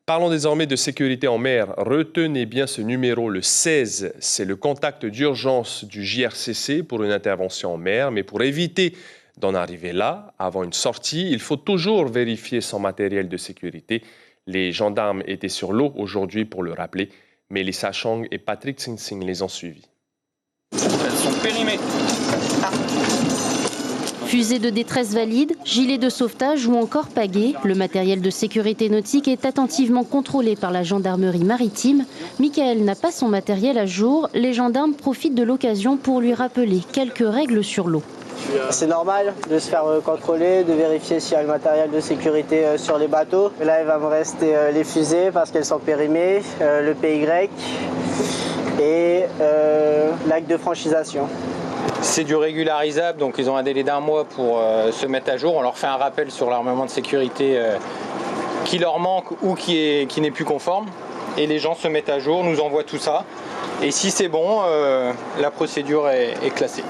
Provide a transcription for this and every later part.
Parlons désormais de sécurité en mer. Retenez bien ce numéro, le 16. C'est le contact d'urgence du JRCC pour une intervention en mer. Mais pour éviter d'en arriver là, avant une sortie, il faut toujours vérifier son matériel de sécurité. Les gendarmes étaient sur l'eau aujourd'hui pour le rappeler. Mélissa Chong et Patrick Tsing Tsing les ont suivis. Elles sont périmées. Fusée de détresse valide, gilet de sauvetage ou encore pagaie, le matériel de sécurité nautique est attentivement contrôlé par la gendarmerie maritime. Michael n'a pas son matériel à jour. Les gendarmes profitent de l'occasion pour lui rappeler quelques règles sur l'eau. C'est normal de se faire contrôler, de vérifier s'il y a le matériel de sécurité sur les bateaux. Là, il va me rester les fusées parce qu'elles sont périmées, le PY et l'acte de franchisation. C'est du régularisable, donc ils ont un délai d'1 mois pour se mettre à jour. On leur fait un rappel sur l'armement de sécurité qui leur manque ou qui n'est plus conforme. Et les gens se mettent à jour, nous envoient tout ça. Et si c'est bon, la procédure est classée.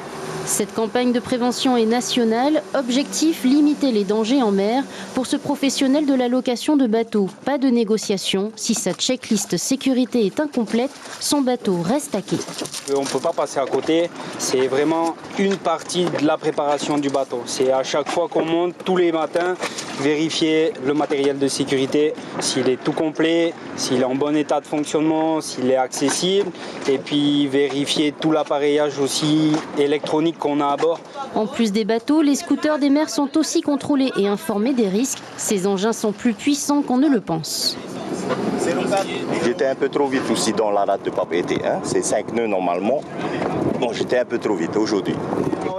Cette campagne de prévention est nationale. Objectif, limiter les dangers en mer. Pour ce professionnel de la location de bateaux, pas de négociation. Si sa checklist sécurité est incomplète, son bateau reste à quai. On ne peut pas passer à côté. C'est vraiment une partie de la préparation du bateau. C'est à chaque fois qu'on monte, tous les matins, vérifier le matériel de sécurité, s'il est tout complet, s'il est en bon état de fonctionnement, s'il est accessible. Et puis vérifier tout l'appareillage aussi électronique qu'on a à bord. En plus des bateaux, les scooters des mers sont aussi contrôlés et informés des risques. Ces engins sont plus puissants qu'on ne le pense. J'étais un peu trop vite aussi dans la rade de papeterie. C'est 5 nœuds normalement. Bon, j'étais un peu trop vite aujourd'hui.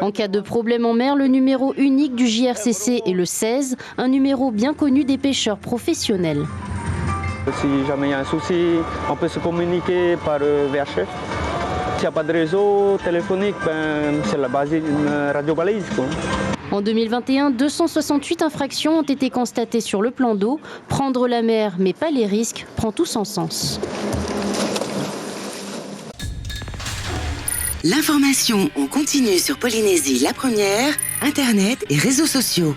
En cas de problème en mer, le numéro unique du JRCC est le 16, un numéro bien connu des pêcheurs professionnels. Si jamais il y a un souci, on peut se communiquer par VHF. S'il n'y a pas de réseau téléphonique, c'est la base d'une radio balise. En 2021, 268 infractions ont été constatées sur le plan d'eau. Prendre la mer, mais pas les risques, prend tout son sens. L'information en continu sur Polynésie la première, Internet et réseaux sociaux.